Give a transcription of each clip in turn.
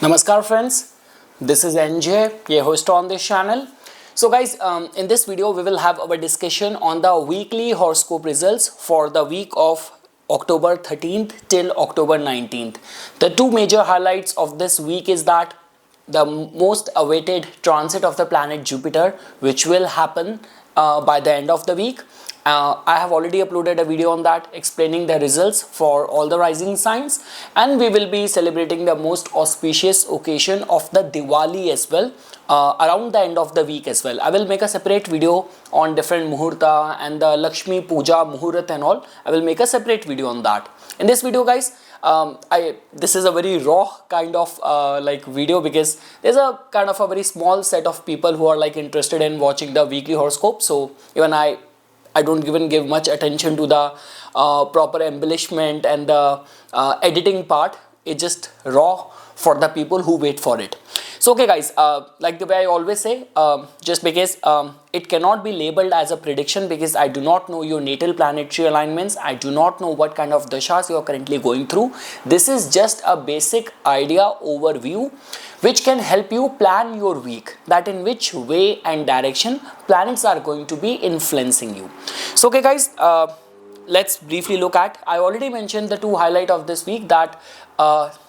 Namaskar friends, this is NJ, your host on this channel. So guys, in this video we will have our discussion on the weekly horoscope results for the week of October 13th till October 19th. The two major highlights of this week is that the most awaited transit of the planet Jupiter, which will happen by the end of the week. I have already uploaded a video on that explaining the results for all the rising signs, and we will be celebrating the most auspicious occasion of the Diwali as well around the end of the week as well. I will make a separate video on different muhurta and the Lakshmi Puja muhurat and all. I will make a separate video on that. In this video guys, this is a very raw kind of video, because there's a kind of a very small set of people who are like interested in watching the weekly horoscope. So even I don't even give much attention to the proper embellishment and the editing part. It's just raw for the people who wait for it. So okay guys, like the way I always say, just because it cannot be labeled as a prediction, because I do not know your natal planetary alignments, I do not know what kind of dashas you are currently going through. This is just a basic idea overview which can help you plan your week, that in which way and direction planets are going to be influencing you. So okay guys, let's briefly look at, I already mentioned the two highlight of this week, that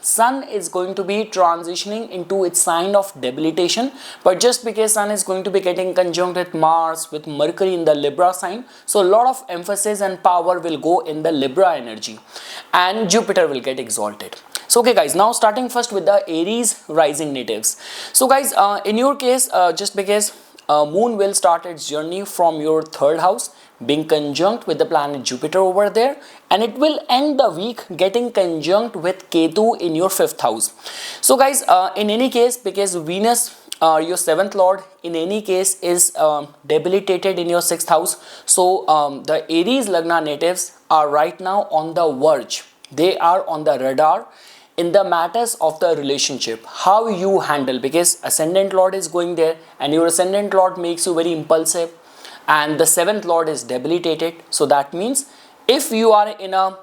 Sun is going to be transitioning into its sign of debilitation, but just because Sun is going to be getting conjunct with Mars, with Mercury in the Libra sign, so a lot of emphasis and power will go in the Libra energy, and Jupiter will get exalted. So okay guys, now starting first with the Aries rising natives. So guys, in your case, just because Moon will start its journey from your third house, being conjunct with the planet Jupiter over there, and it will end the week getting conjunct with Ketu in your fifth house. So guys, in any case, because Venus, your seventh lord, in any case is debilitated in your sixth house, so the Aries Lagna natives are right now on the verge. They are on the radar in the matters of the relationship, how you handle, because ascendant lord is going there, and your ascendant lord makes you very impulsive, and the seventh lord is debilitated. So that means if you are in a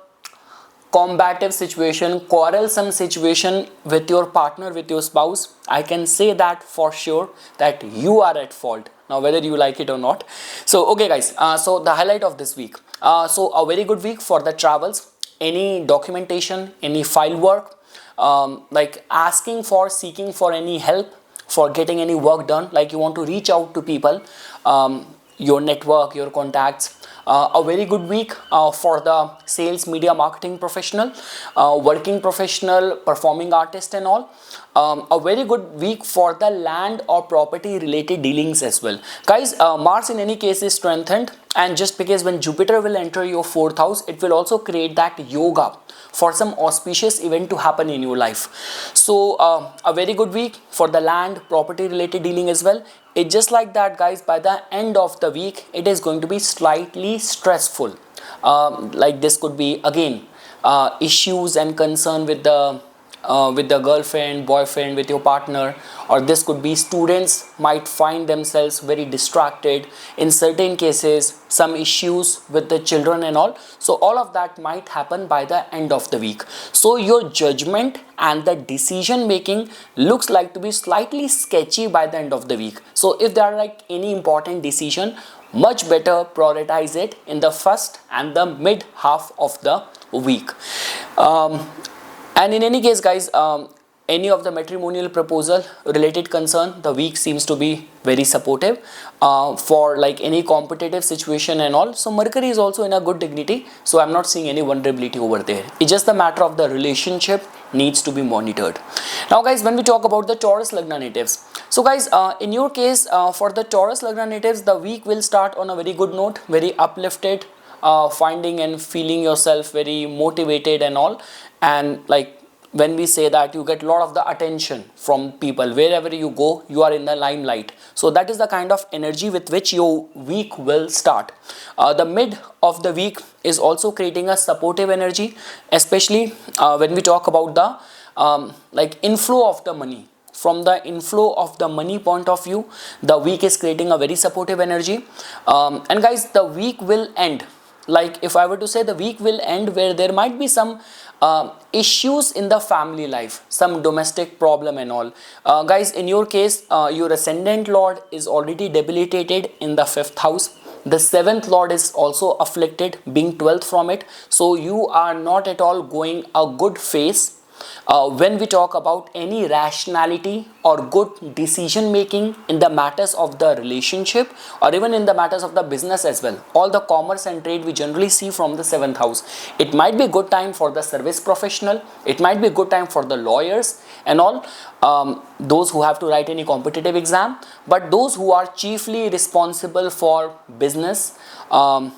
combative situation, quarrelsome situation with your partner, with your spouse, I can say that for sure that you are at fault. Now whether you like it or not. So okay guys, so the highlight of this week, so a very good week for the travels, any documentation, any file work, like asking for, seeking for any help for getting any work done, like you want to reach out to people, your network, your contacts. A very good week for the sales, media, marketing professional, working professional, performing artist and all. A very good week for the land or property related dealings as well. Guys, Mars in any case is strengthened, and just because when Jupiter will enter your fourth house, it will also create that yoga for some auspicious event to happen in your life. So a very good week for the land, property related dealing as well. It's just like that guys, by the end of the week it is going to be slightly stressful. Like this could be again issues and concern with the girlfriend, boyfriend, with your partner, or this could be students might find themselves very distracted. In certain cases, some issues with the children and all. So all of that might happen by the end of the week. So your judgment and the decision making looks like to be slightly sketchy by the end of the week. So if there are like any important decision, much better prioritize it in the first and the mid half of the week. And in any case guys, any of the matrimonial proposal related concern, the week seems to be very supportive for like any competitive situation and all. So Mercury is also in a good dignity, so I'm not seeing any vulnerability over there. It's just the matter of the relationship needs to be monitored. Now guys, when we talk about the Taurus Lagna natives, so guys, in your case, for the Taurus Lagna natives, the week will start on a very good note, very uplifted, finding and feeling yourself very motivated and all. And like when we say that, you get a lot of the attention from people, wherever you go you are in the limelight. So that is the kind of energy with which your week will start. The mid of the week is also creating a supportive energy, especially when we talk about the like inflow of the money. From the inflow of the money point of view, the week is creating a very supportive energy. And guys, the week will end like if I were to say, the week will end where there might be some issues in the family life, some domestic problem and all. Guys, in your case, your ascendant lord is already debilitated in the 5th house. The 7th lord is also afflicted, being 12th from it. So you are not at all going a good phase when we talk about any rationality or good decision making in the matters of the relationship, or even in the matters of the business as well. All the commerce and trade we generally see from the 7th house. It might be a good time for the service professional, it might be a good time for the lawyers and all, those who have to write any competitive exam. But those who are chiefly responsible for business, the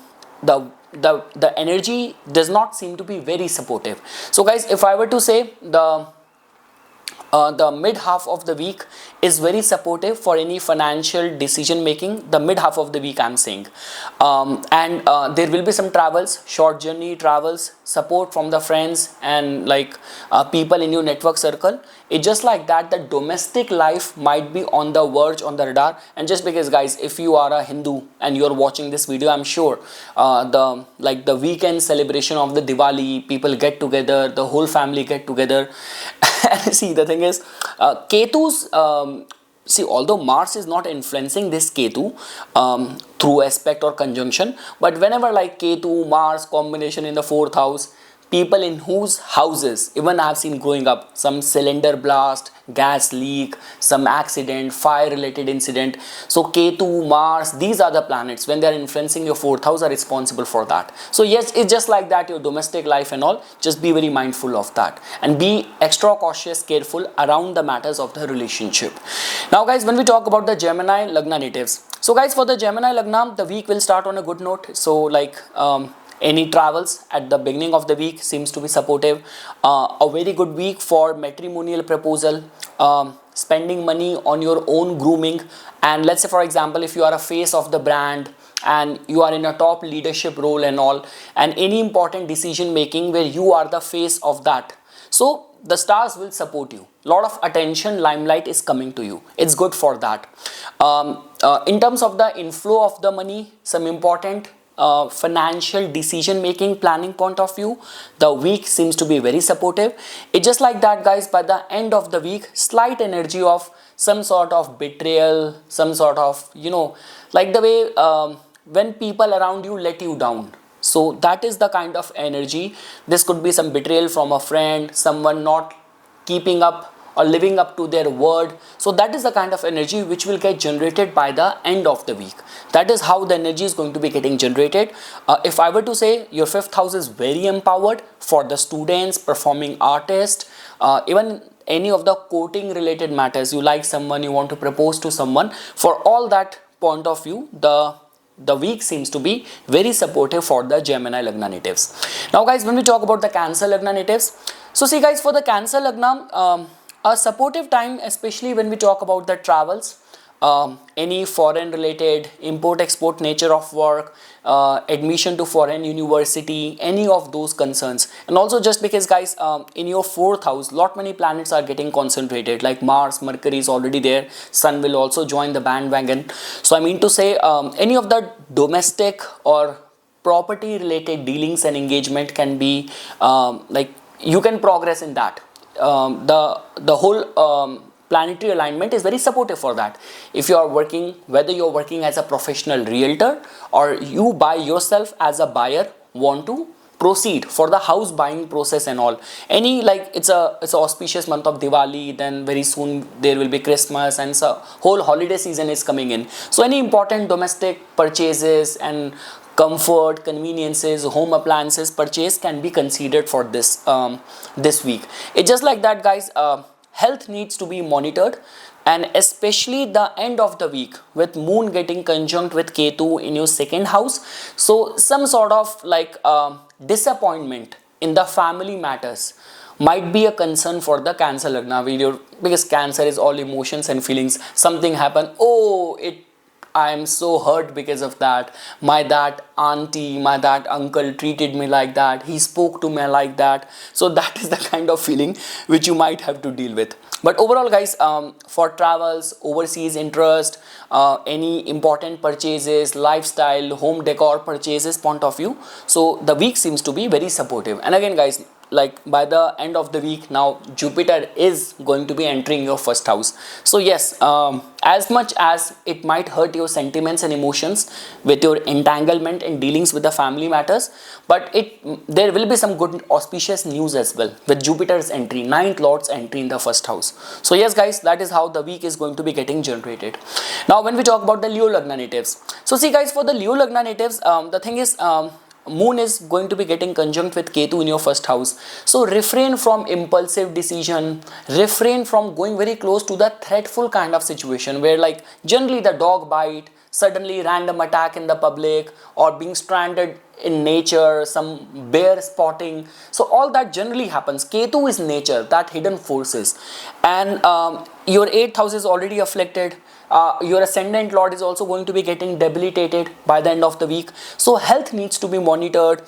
energy does not seem to be very supportive. So guys, if I were to say, the mid half of the week is very supportive for any financial decision making. The mid half of the week, I'm saying, and there will be some travels, short journey travels, support from the friends and like people in your network circle. It's just like that, the domestic life might be on the verge, on the radar. And just because, guys, if you are a Hindu and you're watching this video, I'm sure the weekend celebration of the Diwali, people get together, the whole family get together. See, the thing is, Ketu's, see, although Mars is not influencing this Ketu through aspect or conjunction, but whenever like Ketu, Mars combination in the 4th house, people in whose houses, even I have seen growing up, some cylinder blast, gas leak, some accident, fire related incident. So Ketu, Mars, these are the planets, when they are influencing your 4th house, are responsible for that. So yes, it's just like that, your domestic life and all, just be very mindful of that and be extra cautious, careful around the matters of the relationship. Now guys, when we talk about the Gemini Lagna natives, so guys, for the Gemini Lagna, the week will start on a good note. So like any travels at the beginning of the week seems to be supportive. A very good week for matrimonial proposal, spending money on your own grooming. And let's say, for example, if you are a face of the brand and you are in a top leadership role and all, and any important decision making where you are the face of that, so the stars will support you. Lot of attention, limelight is coming to you. It's good for that. In terms of the inflow of the money, some important financial decision making planning point of view, the week seems to be very supportive. It's just like that, guys, by the end of the week, slight energy of some sort of betrayal, some sort of, you know, like the way when people around you let you down. So that is the kind of energy. This could be some betrayal from a friend, someone not keeping up or living up to their word. So that is the kind of energy which will get generated by the end of the week. That is how the energy is going to be getting generated. If I were to say, your 5th house is very empowered for the students, performing artists, even any of the courting related matters. You like someone, you want to propose to someone. For all that point of view, the week seems to be very supportive for the Gemini Lagna natives. Now guys, when we talk about the Cancer Lagna natives, so see guys, for the Cancer Lagna, a supportive time, especially when we talk about the travels, any foreign related, import export nature of work, admission to foreign university, any of those concerns. And also just because, guys, in your 4th house, lot many planets are getting concentrated, like Mars, Mercury is already there, Sun will also join the bandwagon. So I mean to say, any of the domestic or property related dealings and engagement can be like you can progress in that. The whole planetary alignment is very supportive for that. If you are working, whether you're working as a professional realtor or you by yourself as a buyer want to proceed for the house buying process and all, any, like it's a auspicious month of Diwali, then very soon there will be Christmas, and so whole holiday season is coming in. So any important domestic purchases and comfort, conveniences, home appliances purchase can be considered for this this week. It's just like that, guys. Health needs to be monitored, and especially the end of the week with Moon getting conjunct with Ketu in your 2nd house. So some sort of like disappointment in the family matters might be a concern for the Cancer Lagna video, because Cancer is all emotions and feelings. Something happened, oh, it I am so hurt because of that. My that auntie, my that uncle treated me like that, he spoke to me like that. So that is the kind of feeling which you might have to deal with. But overall guys, for travels, overseas interest, any important purchases, lifestyle, home decor purchases point of view, so the week seems to be very supportive. And again guys, like by the end of the week now, Jupiter is going to be entering your first house. So yes, as much as it might hurt your sentiments and emotions with your entanglement and dealings with the family matters, but there will be some good auspicious news as well with Jupiter's entry, ninth lord's entry in the first house. So yes guys, that is how the week is going to be getting generated. Now when we talk about the Leo Lagna natives, so see guys, for the Leo Lagna natives, the thing is, Moon is going to be getting conjunct with Ketu in your first house. So refrain from impulsive decision, refrain from going very close to the threatful kind of situation where like generally the dog bite, suddenly random attack in the public, or being stranded in nature, some bear spotting. So all that generally happens. Ketu is nature, that hidden forces. And your 8th house is already afflicted. Your ascendant lord is also going to be getting debilitated by the end of the week. So health needs to be monitored.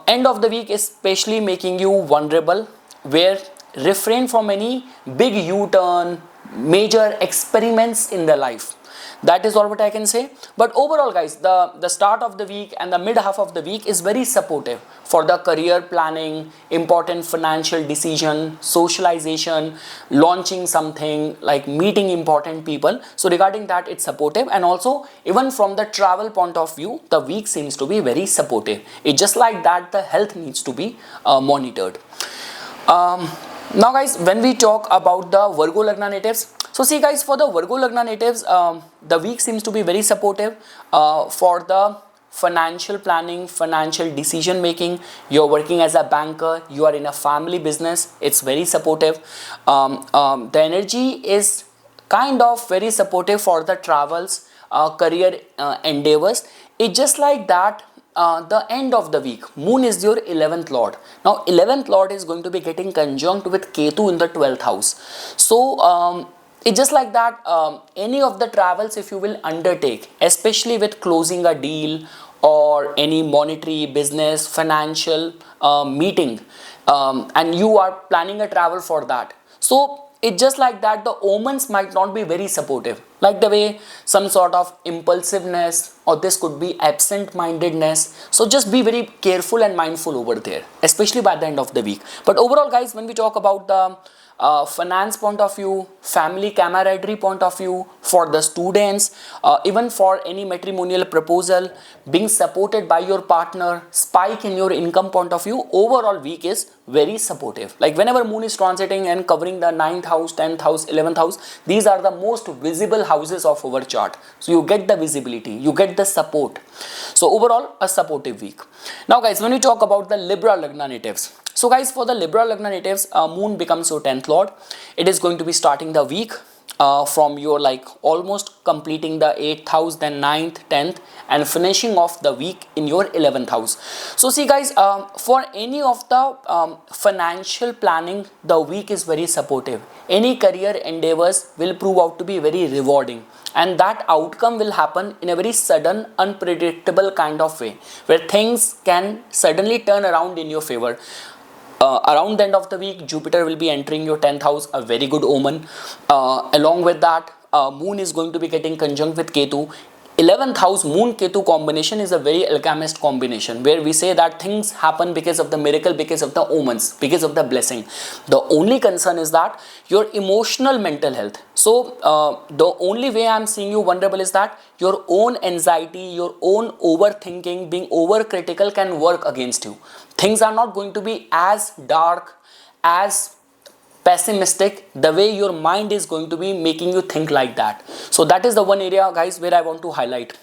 End of the week is especially making you vulnerable, where refrain from any big U-turn, major experiments in the life. That is all what I can say. But overall guys, the start of the week and the mid half of the week is very supportive for the career planning, important financial decision, socialization, launching something, like meeting important people. So regarding that, it's supportive. And also even from the travel point of view, the week seems to be very supportive. It's just like that the health needs to be monitored. Now guys, when we talk about the Virgo Lagna natives, so see guys, for the Virgo Lagna natives, the week seems to be very supportive for the financial planning, financial decision making. You're working as a banker, you are in a family business, it's very supportive. The energy is kind of very supportive for the travels, career endeavors. It's just like that. The end of the week, Moon is your 11th lord. Now 11th lord is going to be getting conjunct with Ketu in the 12th house. So it's just like that, any of the travels if you will undertake, especially with closing a deal or any monetary, business, financial meeting, and you are planning a travel for that. So it's just like that the omens might not be very supportive, like the way some sort of impulsiveness, or this could be absent-mindedness. So just be very careful and mindful over there, especially by the end of the week. But overall guys, when we talk about the finance point of view, family camaraderie point of view, for the students, even for any matrimonial proposal, being supported by your partner, spike in your income point of view, overall week is very supportive. Like whenever Moon is transiting and covering the 9th house, 10th house, 11th house, these are the most visible houses of our chart. So you get the visibility, you get the support. So overall a supportive week. Now guys, when we talk about the Libra Lagna natives, so guys, for the Libra Lagna natives, Moon becomes your 10th lord. It is going to be starting the week from your like almost completing the 8th house, then 9th, 10th, and finishing off the week in your 11th house. So see guys, for any of the financial planning, the week is very supportive. Any career endeavors will prove out to be very rewarding, and that outcome will happen in a very sudden, unpredictable kind of way, where things can suddenly turn around in your favor. Around the end of the week, Jupiter will be entering your 10th house, a very good omen. Along with that, Moon is going to be getting conjunct with Ketu. 11th house Moon Ketu combination is a very alchemist combination, where we say that things happen because of the miracle, because of the omens, because of the blessing. The only concern is that your emotional mental health. So the only way I'm seeing you vulnerable is that your own anxiety, your own overthinking, being overcritical can work against you. Things are not going to be as dark, as pessimistic, the way your mind is going to be making you think like that. So that is the one area guys where I want to highlight.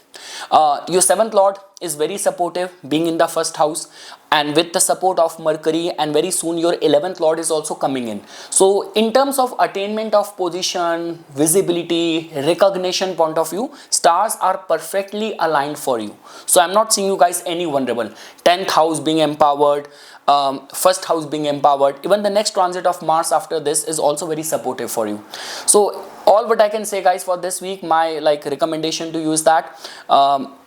Your 7th lord is very supportive, being in the first house, and with the support of Mercury, and very soon your 11th lord is also coming in. So in terms of attainment of position, visibility, recognition point of view, stars are perfectly aligned for you. So I'm not seeing you guys any vulnerable. 10th house being empowered, first house being empowered, even the next transit of Mars after this is also very supportive for you. So all what I can say, guys, for this week, my like recommendation to you is that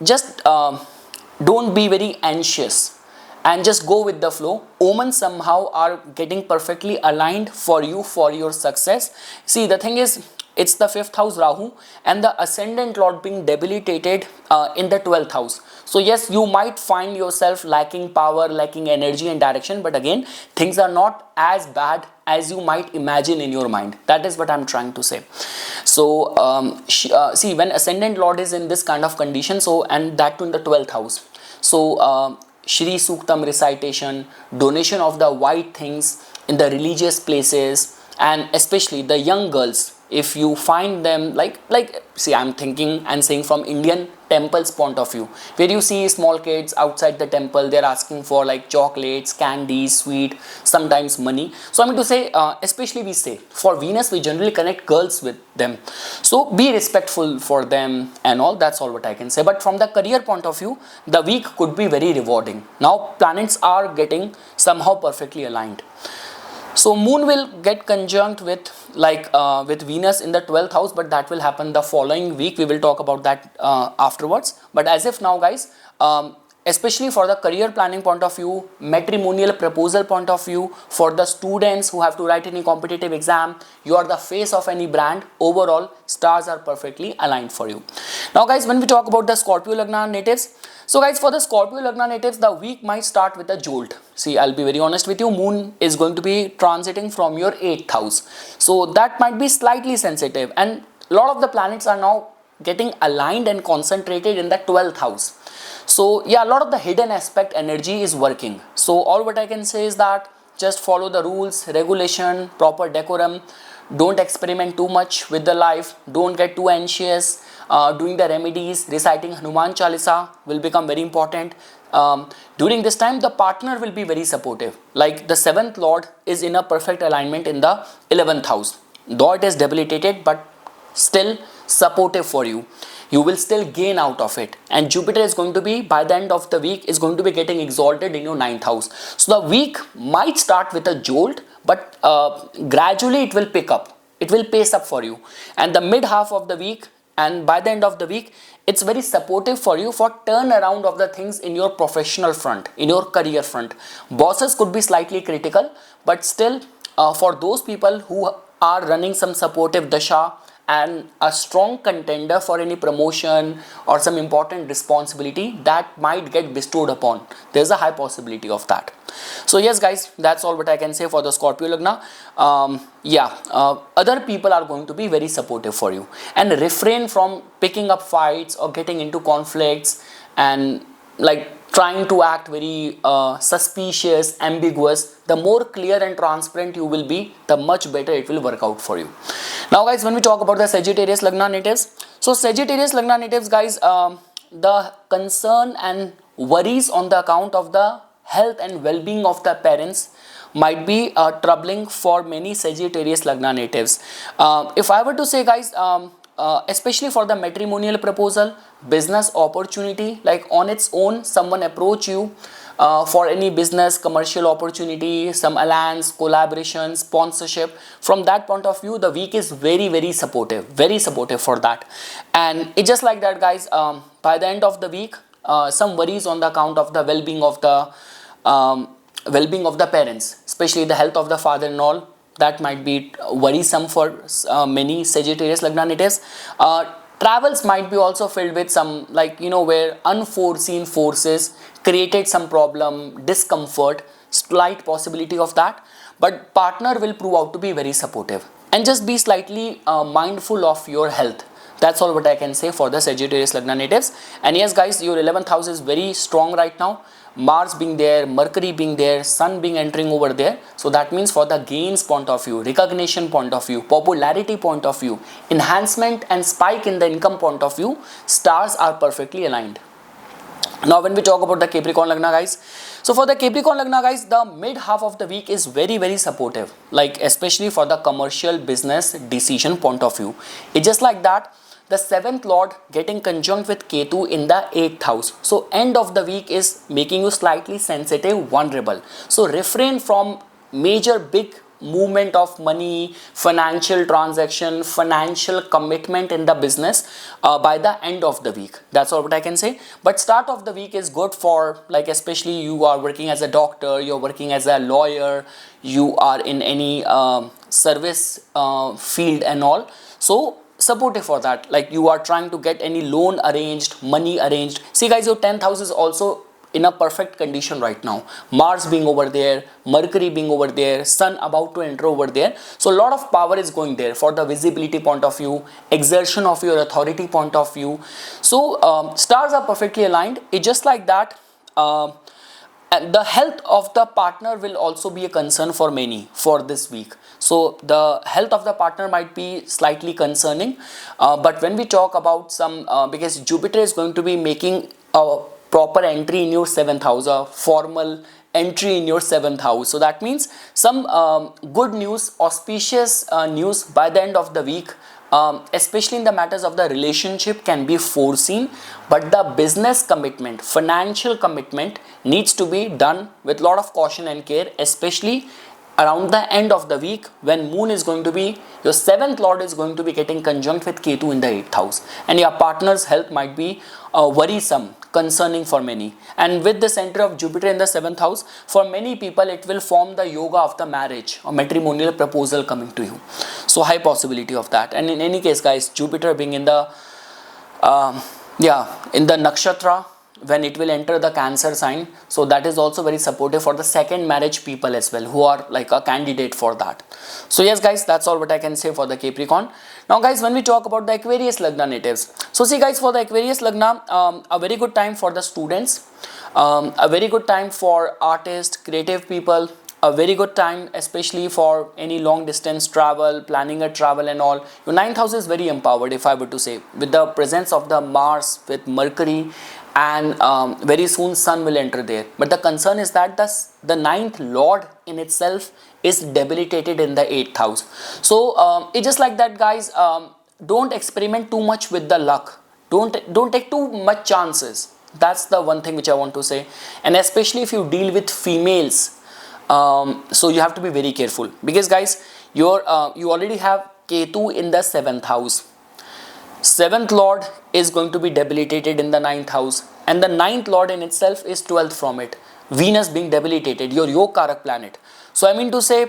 just don't be very anxious and just go with the flow. Omens somehow are getting perfectly aligned for you for your success. See, the thing is, it's the 5th house Rahu and the ascendant lord being debilitated in the 12th house. So yes, you might find yourself lacking power, lacking energy and direction, but again, things are not as bad as you might imagine in your mind. That is what I'm trying to say. So see, when ascendant lord is in this kind of condition, so and that too in the 12th house, so Shri Suktam recitation, donation of the white things in the religious places, and especially the young girls, if you find them like see, I'm thinking and saying from Indian temples point of view, where you see small kids outside the temple, they're asking for like chocolates, candies, sweet, sometimes money. So I mean to say, especially we say for Venus, we generally connect girls with them, so be respectful for them and all. That's all what I can say. But from the career point of view, the week could be very rewarding. Now planets are getting somehow perfectly aligned. So moon will get conjunct with with Venus in the 12th house, but that will happen the following week. We will talk about that afterwards. But as if now, guys, especially for the career planning point of view, matrimonial proposal point of view, for the students who have to write any competitive exam, you are the face of any brand. Overall, stars are perfectly aligned for you. Now guys, when we talk about the Scorpio Lagna natives, so guys, for the Scorpio Lagna natives, the week might start with a jolt. See, I'll be very honest with you, moon is going to be transiting from your 8th house. So that might be slightly sensitive, and a lot of the planets are now getting aligned and concentrated in the 12th house. So yeah, a lot of the hidden aspect energy is working. So all what I can say is that just follow the rules, regulation, proper decorum. Don't experiment too much with the life. Don't get too anxious. Doing the remedies, reciting Hanuman Chalisa will become very important. During this time, the partner will be very supportive. Like the 7th lord is in a perfect alignment in the 11th house. Though it is debilitated, but still supportive for you. You will still gain out of it. And Jupiter is going to be, by the end of the week, is going to be getting exalted in your 9th house. So the week might start with a jolt, but gradually it will pick up. It will pace up for you. And the mid half of the week and by the end of the week, it's very supportive for you for turnaround of the things in your professional front, in your career front. Bosses could be slightly critical, but still for those people who are running some supportive dasha and a strong contender for any promotion or some important responsibility that might get bestowed upon, there's a high possibility of that. So yes guys, that's all what I can say for the Scorpio Lagna. Other people are going to be very supportive for you, and refrain from picking up fights or getting into conflicts and like trying to act very suspicious, ambiguous. The more clear and transparent you will be, the much better it will work out for you. Now guys, when we talk about the Sagittarius Lagna natives, so Sagittarius Lagna natives guys, the concern and worries on the account of the health and well-being of the parents might be troubling for many Sagittarius Lagna natives. If I were to say guys, especially for the matrimonial proposal, business opportunity, like on its own someone approach you for any business, commercial opportunity, some alliance, collaboration, sponsorship, from that point of view, the week is very supportive for that. And it's just like that guys, by the end of the week, some worries on the account of the well-being of the parents, especially the health of the father and all, that might be worrisome for many Sagittarius Lagna natives. Travels might be also filled with some, like, you know, where unforeseen forces created some problem, discomfort, slight possibility of that. But partner will prove out to be very supportive. And just be slightly mindful of your health. That's all what I can say for the Sagittarius Lagna natives. And yes guys, your 11th house is very strong right now. Mars being there, Mercury being there, Sun being entering over there. So that means for the gains point of view, recognition point of view, popularity point of view, enhancement and spike in the income point of view, stars are perfectly aligned. Now when we talk about the Capricorn Lagna guys, so for the Capricorn Lagna guys, the mid half of the week is very supportive, like especially for the commercial business decision point of view. It's just like that, the 7th lord getting conjunct with Ketu in the 8th house. So end of the week is making you slightly sensitive, vulnerable. So refrain from major big movement of money, financial transaction, financial commitment in the business by the end of the week. That's all what I can say. But start of the week is good for, like, especially you are working as a doctor, you're working as a lawyer, you are in any service field and all. So supportive for that, like you are trying to get any loan arranged, money arranged. See guys, your 10th house is also in a perfect condition right now. Mars being over there, Mercury being over there, Sun about to enter over there. So a lot of power is going there for the visibility point of view, exertion of your authority point of view. So stars are perfectly aligned. It's just like that. And the health of the partner will also be a concern for many for this week. So the health of the partner might be slightly concerning, but when we talk about some because Jupiter is going to be making a proper entry in your 7th house, a formal entry in your 7th house. So that means some good news, auspicious news by the end of the week, especially in the matters of the relationship, can be foreseen. But the business commitment, financial commitment needs to be done with a lot of caution and care, especially around the end of the week when moon is going to be, your 7th lord is going to be getting conjunct with Ketu in the 8th house, and your partner's health might be worrisome, concerning for many. And with the center of Jupiter in the 7th house, for many people it will form the yoga of the marriage or matrimonial proposal coming to you. So high possibility of that. And in any case guys, Jupiter being in the in the nakshatra when it will enter the Cancer sign, so that is also very supportive for the second marriage people as well, who are like a candidate for that. So yes guys, that's all what I can say for the Capricorn. Now guys, when we talk about the Aquarius Lagna natives, so see guys, for the Aquarius Lagna, a very good time for the students, a very good time for artists, creative people, a very good time especially for any long distance travel, planning a travel and all. Your 9th house is very empowered, if I were to say, with the presence of the Mars with Mercury, and very soon Sun will enter there. But the concern is that the 9th lord in itself is debilitated in the 8th house. So it's just like that guys, don't experiment too much with the luck, don't take too much chances. That's the one thing which I want to say. And especially if you deal with females, so you have to be very careful, because guys, you already have Ketu in the 7th house. 7th lord is going to be debilitated in the 9th house, and the 9th lord in itself is 12th from it. Venus being debilitated, your Yoga Karak planet. So I mean to say,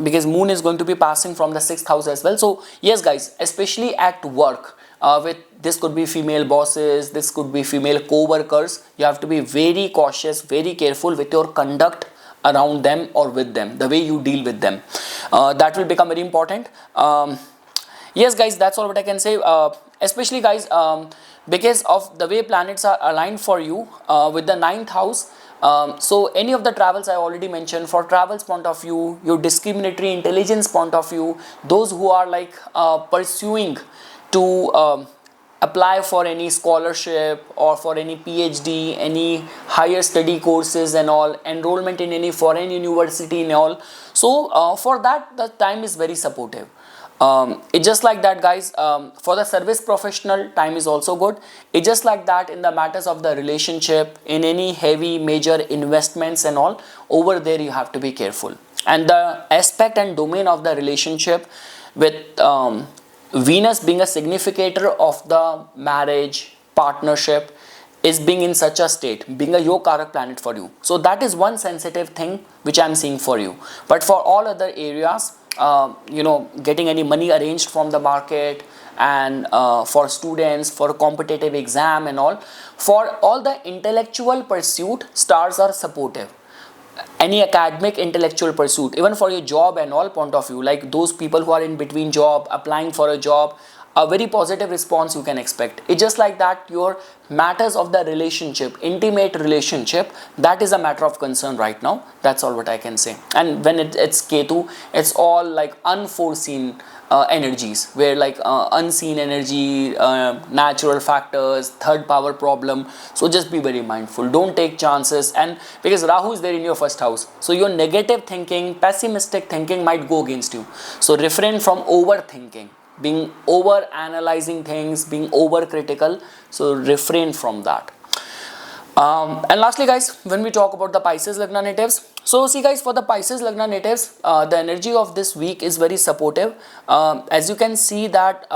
because moon is going to be passing from the 6th house as well. So yes guys, especially at work, with this could be female bosses, this could be female co-workers, you have to be very cautious, very careful with your conduct around them or with them, the way you deal with them. That will become very important. Yes guys, that's all what I can say, especially guys, because of the way planets are aligned for you with the 9th house. So any of the travels I already mentioned, for travels point of view, your discriminatory intelligence point of view, those who are like pursuing to apply for any scholarship or for any PhD, any higher study courses and all, enrollment in any foreign university and all. So for that, the time is very supportive. It's just like that guys, for the service professional, time is also good. It's just like that in the matters of the relationship, in any heavy major investments and all, over there you have to be careful. And the aspect and domain of the relationship with Venus being a significator of the marriage, partnership, is being in such a state, being a Yoga Karak planet for you. So that is one sensitive thing which I am seeing for you. But for all other areas, getting any money arranged from the market, and for students, for competitive exam and all, for all the intellectual pursuit, stars are supportive. Any academic intellectual pursuit, even for your job and all point of view, like those people who are in between job, applying for a job, a very positive response you can expect. It's just like that your matters of the relationship, intimate relationship, that is a matter of concern right now. That's all what I can say. And when it's Ketu, it's all like unforeseen energies, where like unseen energy, natural factors, third power problem. So just be very mindful, don't take chances. And because Rahu is there in your 1st house, so your negative thinking, pessimistic thinking might go against you. So refrain from overthinking, being over analyzing things, being over critical. So refrain from that. And lastly guys, when we talk about the Pisces Lagna natives, So see guys, for the Pisces Lagna natives, the energy of this week is very supportive. As you can see that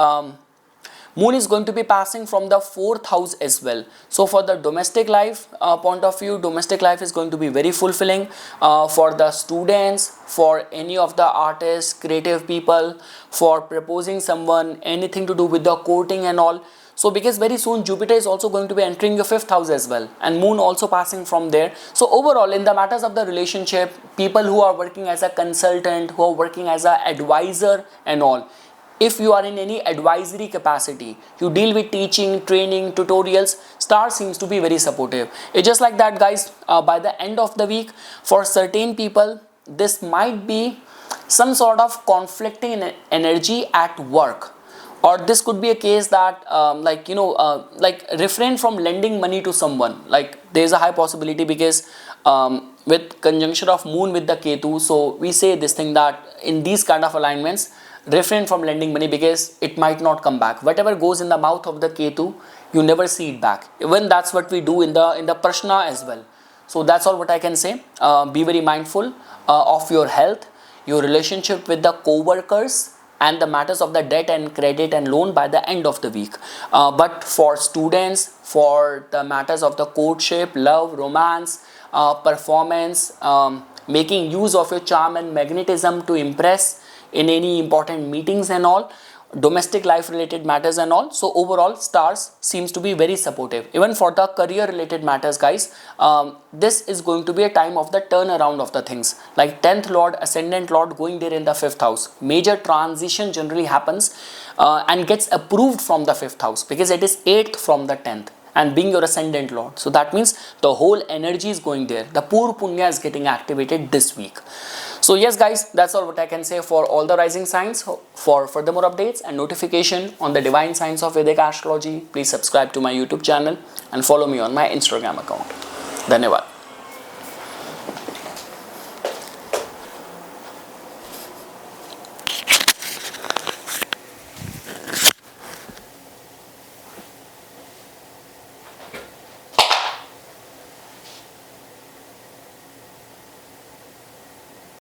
Moon is going to be passing from the 4th house as well. So for the domestic life point of view, domestic life is going to be very fulfilling for the students, for any of the artists, creative people, for proposing someone, anything to do with the courting and all. So because very soon Jupiter is also going to be entering your 5th house as well, and Moon also passing from there. So overall, in the matters of the relationship, people who are working as a consultant, who are working as a advisor and all, if you are in any advisory capacity, you deal with teaching, training, tutorials, star seems to be very supportive. It's just like that guys, by the end of the week, for certain people, this might be some sort of conflicting energy at work, or this could be a case that like refrain from lending money to someone. Like there is a high possibility because with conjunction of Moon with the Ketu, so we say this thing that in these kind of alignments, refrain from lending money because it might not come back. Whatever goes in the mouth of the Ketu, you never see it back. Even that's what we do in the Prashna as well. So that's all what I can say. Be very mindful of your health, your relationship with the co-workers, and the matters of the debt and credit and loan by the end of the week. But for students, for the matters of the courtship, love, romance, performance, making use of your charm and magnetism to impress in any important meetings and all, domestic life related matters and all. So overall, stars seems to be very supportive. Even for the career related matters guys, this is going to be a time of the turnaround of the things, like 10th lord, ascendant lord going there in the 5th house. Major transition generally happens and gets approved from the 5th house because it is 8th from the 10th, and being your ascendant lord, so that means the whole energy is going there. The Pur Punya is getting activated this week. So yes guys, that's all what I can say for all the rising signs. For further more updates and notification on the divine signs of Vedic astrology, please subscribe to my YouTube channel and follow me on my Instagram account. Dhanyavad.